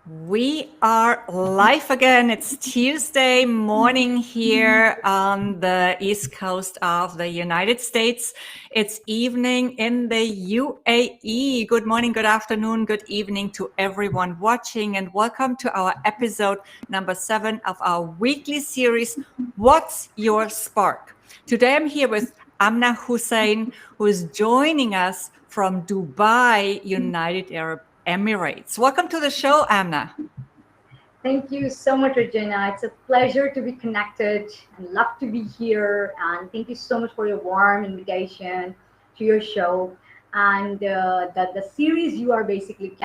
We are live again. It's Tuesday morning here on the East Coast of the United States. It's evening in the UAE. Good morning, good afternoon, good evening to everyone watching, and welcome to our episode number 7 of our weekly series, What's Your Spark? Today I'm here with Amna Hussain, who is joining us from Dubai, United Arab Emirates. Welcome to the show, Amna. Thank you so much, Regina. It's a pleasure to be connected and love to be here. And thank you so much for your warm invitation to your show. And the series you are basically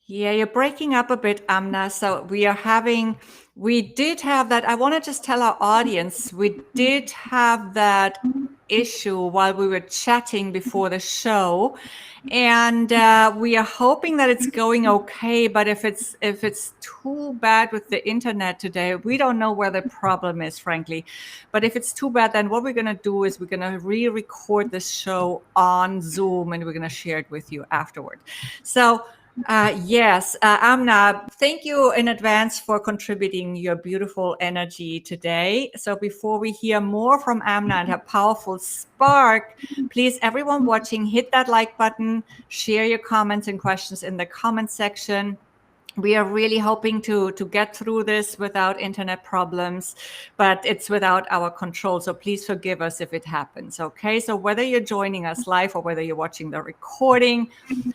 Yeah, you're breaking up a bit, Amna. So we did have that. I want to just tell our audience, we did have that issue while we were chatting before the show. And we are hoping that it's going okay. But if it's too bad with the internet today, we don't know where the problem is, frankly. But if it's too bad, then what we're going to do is we're going to re-record this show on Zoom and we're going to share it with you afterward. So yes, Amna, thank you in advance for contributing your beautiful energy today. So before we hear more from Amna and her powerful spark, please, everyone watching, hit that like button, share your comments and questions in the comment section. We are really hoping to get through this without internet problems, but it's without our control. So please forgive us if it happens. Okay. So whether you're joining us live or whether you're watching the recording,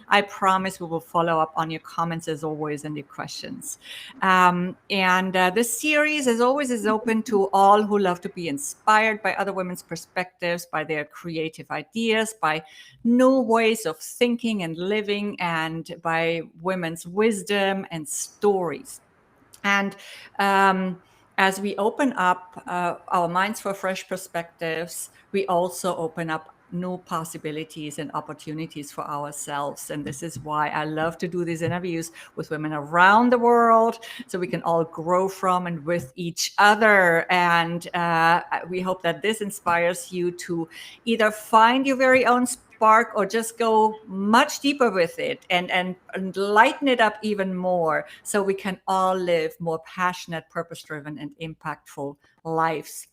I promise we will follow up on your comments as always and your questions. And this series, as always, is open to all who love to be inspired by other women's perspectives, by their creative ideas, by new ways of thinking and living, and by women's wisdom and stories. And as we open up our minds for fresh perspectives, we also open up new possibilities and opportunities for ourselves. And this is why I love to do these interviews with women around the world so we can all grow from and with each other. And we hope that this inspires you to either find your very own spark or just go much deeper with it and lighten it up even more so we can all live more passionate, purpose-driven, and impactful lives.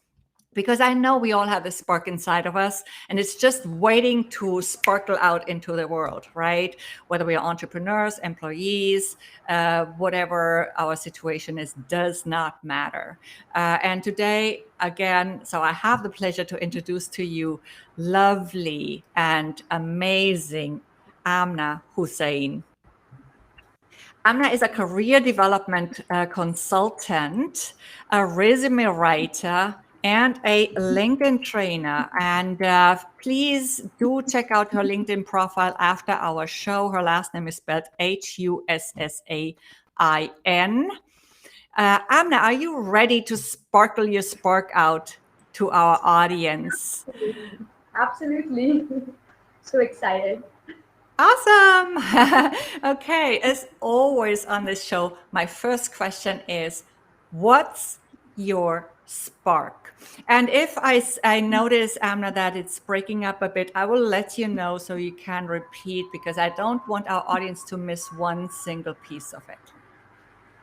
Because I know we all have this spark inside of us and it's just waiting to sparkle out into the world, right? Whether we are entrepreneurs, employees, whatever our situation is, does not matter. And today, again, so I have the pleasure to introduce to you lovely and amazing Amna Hussain. Amna is a career development consultant, a resume writer, and a LinkedIn trainer. And please do check out her LinkedIn profile after our show. Her last name is spelled Hussain. Amna, are you ready to sparkle your spark out to our audience? absolutely so excited. Awesome. Okay. As always on this show, my first question is, what's your spark? And if I notice, Amna, that it's breaking up a bit, I will let you know so you can repeat because I don't want our audience to miss one single piece of it.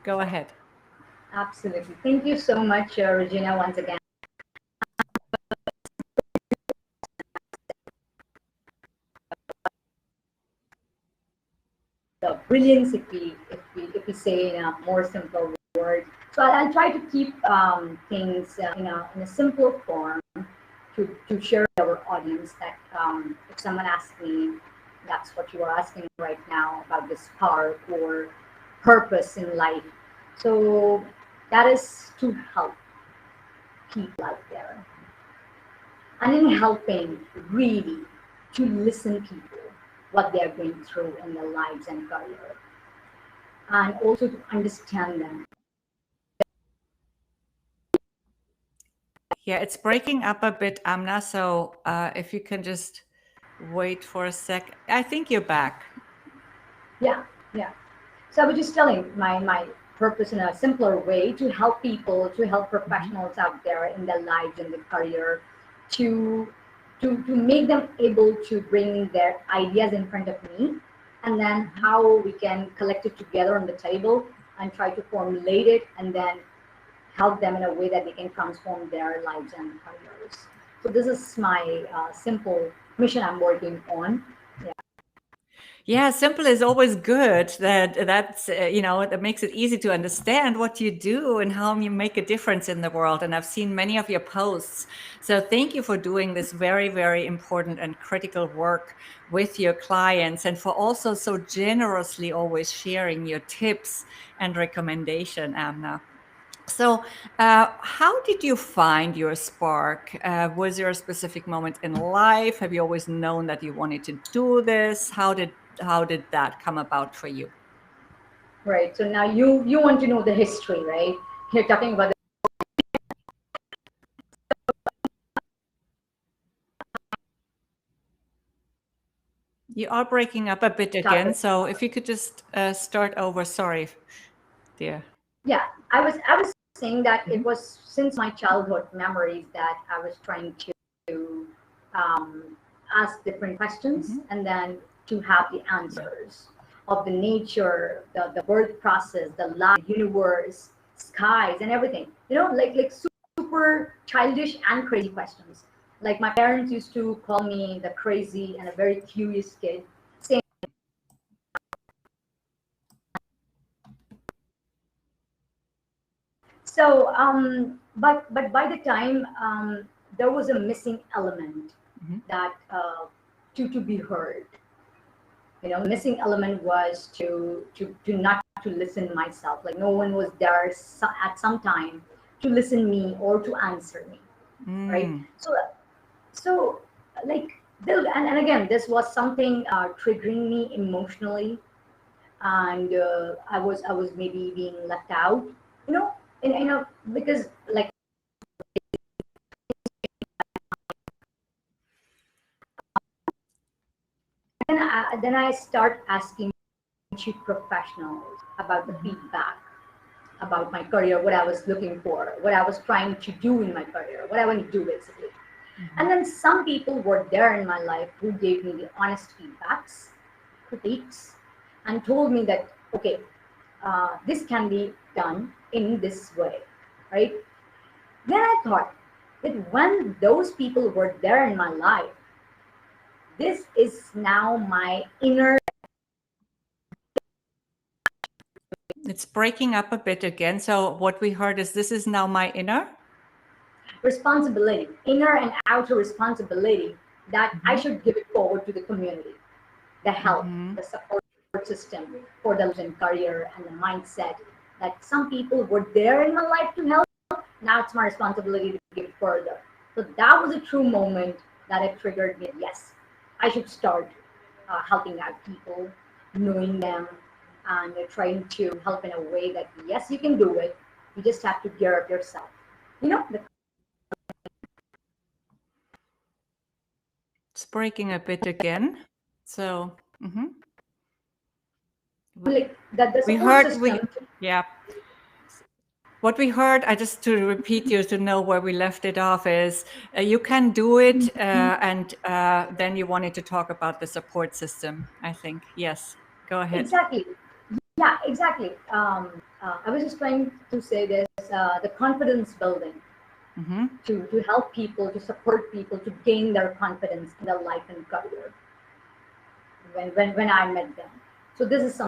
Go ahead. Absolutely. Thank you so much, Regina, once again. The brilliance, if we say in a more simple word. So I'll try to keep things in a simple form to share with our audience that if someone asks me, that's what you are asking right now about this spark or purpose in life. So that is to help people out there, and in helping really to listen people what they are going through in their lives and career, and also to understand them. Yeah, it's breaking up a bit, Amna. So if you can just wait for a sec. I think you're back. Yeah, yeah. So I was just telling my purpose in a simpler way to help people, to help Mhm. professionals out there in their lives and their career, to to make them able to bring their ideas in front of me, and then how we can collect it together on the table and try to formulate it, and then help them in a way that they can transform their lives and careers. So this is my simple mission I'm working on. Yeah. Yeah, simple is always good. That's that makes it easy to understand what you do and how you make a difference in the world. And I've seen many of your posts. So thank you for doing this very, very important and critical work with your clients, and for also so generously always sharing your tips and recommendation, Amna. So, how did you find your spark? Was there a specific moment in life? Have you always known that you wanted to do this? How did that come about for you? Right. So now you want to know the history, right? You're talking about You are breaking up a bit the topic. again, so if you could just start over. Sorry, dear. Yeah, I was saying that it Hmm. was since my childhood memories that I was trying to ask different questions, Hmm. and then to have the Yeah. answers of the nature, the birth process, the life, universe, skies, and everything. Like super childish and crazy questions. Like my parents used to call me the crazy and a very curious kid. So, but by the time there was a missing element Hmm. that to be heard. Missing element was to not to listen myself. Like no one was there at some time to listen me or to answer me, right? Mm. So like and again, this was something triggering me emotionally, and I was maybe being left out, you know, because like then I start asking chief professionals about the Hmm. feedback about my career, what I was looking for, what I was trying to do in my career, what I want to do basically. Hmm. And then some people were there in my life who gave me the honest feedbacks, critiques, and told me that, okay, this can be done in this way, right? Then I thought that when those people were there in my life, this is now my inner It's breaking up a bit again. So what we heard is this is now my inner. responsibility, inner and outer responsibility that I Hmm. should give it forward to the community, the help, Hmm. the support system for the in career and the mindset that some people were there in my life to help. Now it's my responsibility to give it further. So that was a true moment that it triggered me. Yes, I should start helping out people, knowing them, and trying to help in a way that yes, you can do it. You just have to gear up yourself. The It's breaking a bit again. So we, like that the we support heard system. we yeah. What we heard, I just to repeat you to know where we left it off is you can do it, and then you wanted to talk about the support system. I think yes. Go ahead. Exactly. Yeah, exactly. I was just trying to say this, the confidence building Hmm. to help people, to support people, to gain their confidence in their life and career when I met them. So this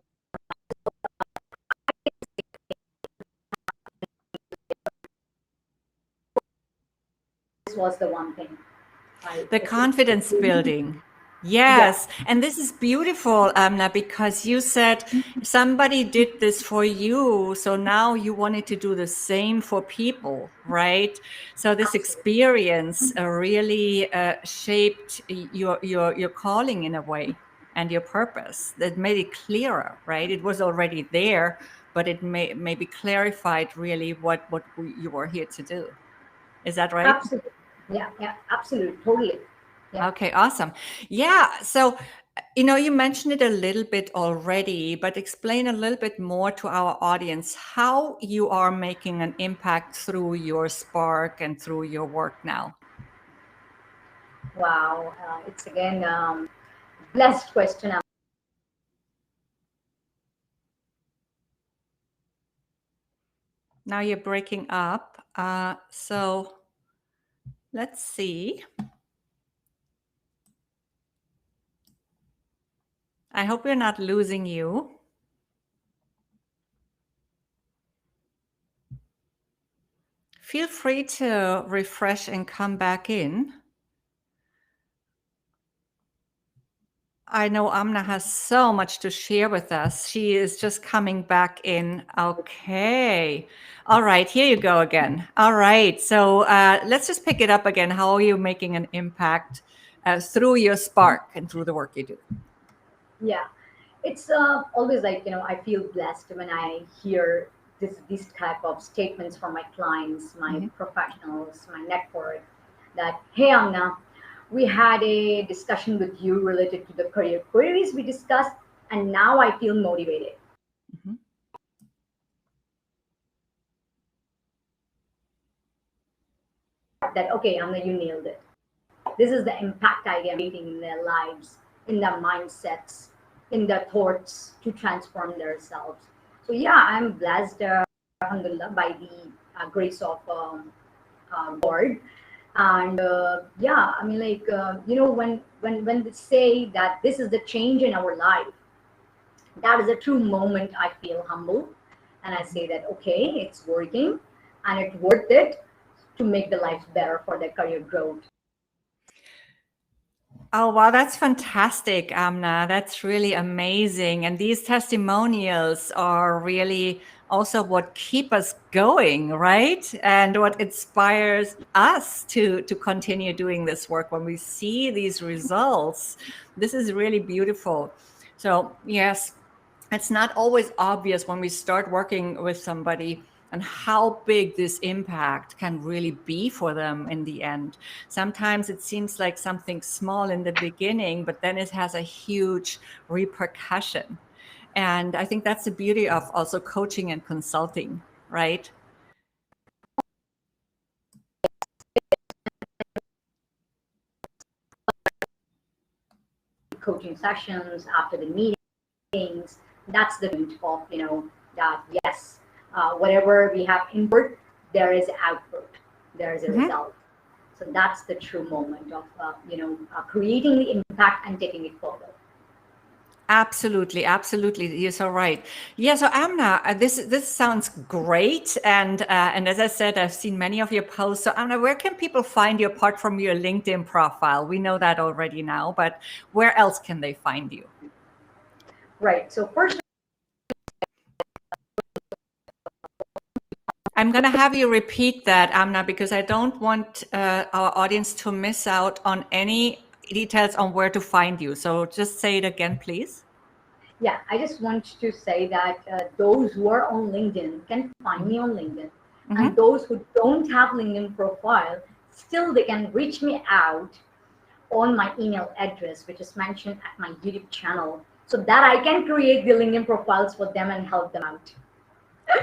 was the one thing. I The it's confidence building. yeah, Yes. And this is beautiful, Amna, because you said somebody did this for you. So now you wanted to do the same for people, right? So this absolutely, experience really shaped your calling in a way and your purpose that made it clearer, right? It was already there, but it maybe clarified really what you were here to do. Is that right? absolutely, yeah, yeah, absolutely, totally, yeah. Okay, awesome. Yeah. So, you mentioned it a little bit already, but explain a little bit more to our audience how you are making an impact through your spark and through your work now. Wow, it's again blessed question. Now you're breaking up. So let's see. I hope we're not losing you. Feel free to refresh and come back in. I know Amna has so much to share with us. She is just coming back in. Okay. All right. Here you go again. All right. So let's just pick it up again. How are you making an impact through your spark and through the work you do? Yeah, it's always like, I feel blessed when I hear these type of statements from my clients, my Mhm. professionals, my network, that, hey Amna, we had a discussion with you related to the career queries we discussed, and now I feel motivated. Mhm. That, okay Amna, you nailed it. This is the impact I am making in their lives, in their mindsets, in their thoughts to transform themselves. So yeah, I'm blessed, alhamdulillah, by the grace of God. And yeah, I mean, like, when they say that this is the change in our life, that is a true moment. I feel humble, and I say that, okay, it's working, and it's worth it to make the life better for their career growth. Oh, wow, that's fantastic, Amna. That's really amazing. And these testimonials are really also what keep us going, right? And what inspires us to continue doing this work when we see these results. This is really beautiful. So, yes, it's not always obvious when we start working with somebody and how big this impact can really be for them in the end. Sometimes it seems like something small in the beginning, but then it has a huge repercussion. And I think that's the beauty of also coaching and consulting, right? Coaching sessions, after the meetings, that's the point of, that yes, whatever we have input, there is output, there is a Mhm. result. So that's the true moment of, creating the impact and taking it forward. Absolutely, absolutely. You're so right. Yeah. So Amna, this sounds great, and as I said, I've seen many of your posts. So Amna, where can people find you apart from your LinkedIn profile? We know that already now, but where else can they find you? Right. So first, I'm going to have you repeat that, Amna, because I don't want our audience to miss out on any details on where to find you. So just say it again, please. yeah, I just want to say that those who are on LinkedIn can find Mhm. me on LinkedIn, and Mhm. those who don't have LinkedIn profile, still they can reach me out on my email address, which is mentioned at my YouTube channel, so that I can create the LinkedIn profiles for them and help them out.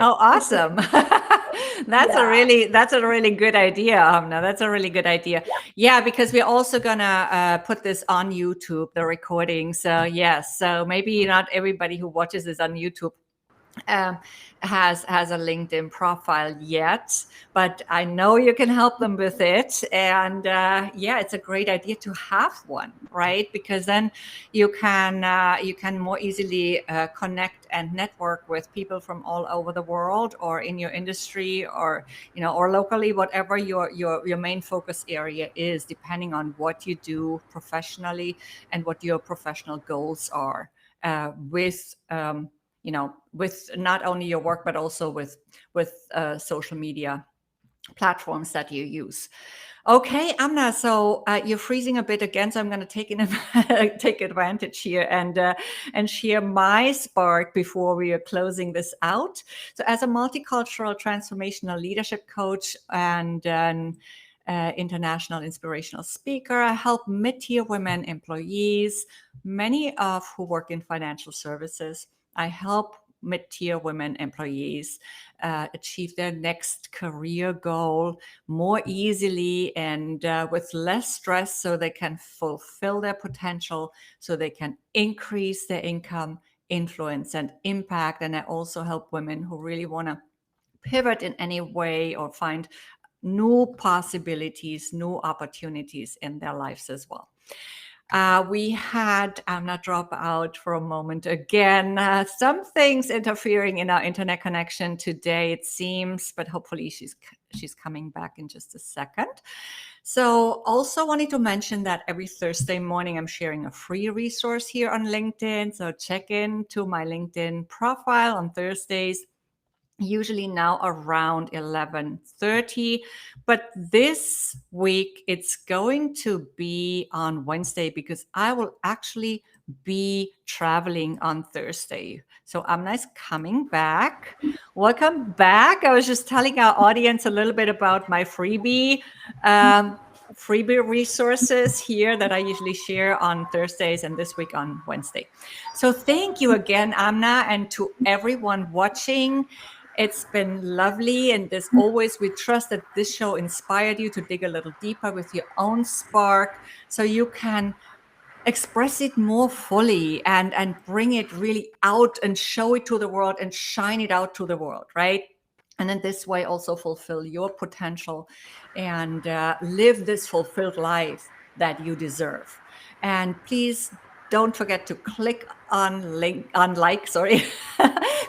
Oh, awesome. Yeah, That's a really good idea, Amna. That's a really good idea. yeah, Yeah, because we're also gonna put this on YouTube, the recording. So yes, so maybe not everybody who watches this on YouTube um, has a LinkedIn profile yet, but I know you can help them with it. And yeah, it's a great idea to have one, right? Because then you can more easily connect and network with people from all over the world, or in your industry, or or locally, whatever your main focus area is, depending on what you do professionally and what your professional goals are with with not only your work but also with social media platforms that you use. Okay, Amna. So you're freezing a bit again, so I'm going to take advantage here and share my spark before we are closing this out. So, as a multicultural transformational leadership coach and an international inspirational speaker, I help mid-tier women employees, many of who work in financial services. I help mid-tier women employees achieve their next career goal more easily and with less stress, so they can fulfill their potential, so they can increase their income, influence, and impact. And I also help women who really want to pivot in any way or find new possibilities, new opportunities in their lives as well. We had Amna drop out for a moment again. Some things interfering in our internet connection today, it seems, but hopefully she's coming back in just a second. So also wanted to mention that every Thursday morning I'm sharing a free resource here on LinkedIn. So check in to my LinkedIn profile on Thursdays, usually now around 11:30, but this week it's going to be on Wednesday because I will actually be traveling on Thursday. So Amna's coming back. Welcome back. I was just telling our audience a little bit about my freebie resources here that I usually share on Thursdays and this week on Wednesday. So thank you again, Amna, and to everyone watching. It's been lovely. And as always, we trust that this show inspired you to dig a little deeper with your own spark so you can express it more fully and bring it really out and show it to the world and shine it out to the world, right? And in this way, also fulfill your potential and live this fulfilled life that you deserve. And please don't forget to click on like, sorry,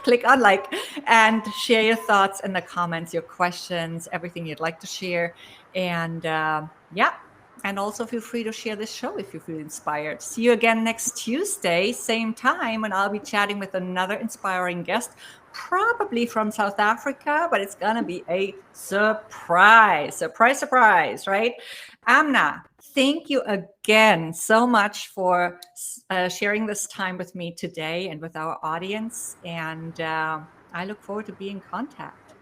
click on like and share your thoughts in the comments, your questions, everything you'd like to share. And yeah, and also feel free to share this show if you feel inspired. See you again next Tuesday, same time, and I'll be chatting with another inspiring guest, probably from South Africa, but it's going to be a surprise. Surprise, surprise, right? Amna, thank you again so much for sharing this time with me today and with our audience. And I look forward to being in contact.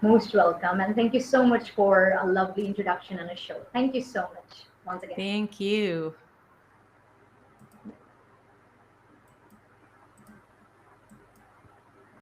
Most welcome, and thank you so much for a lovely introduction and a show. Thank you so much once again. Thank you.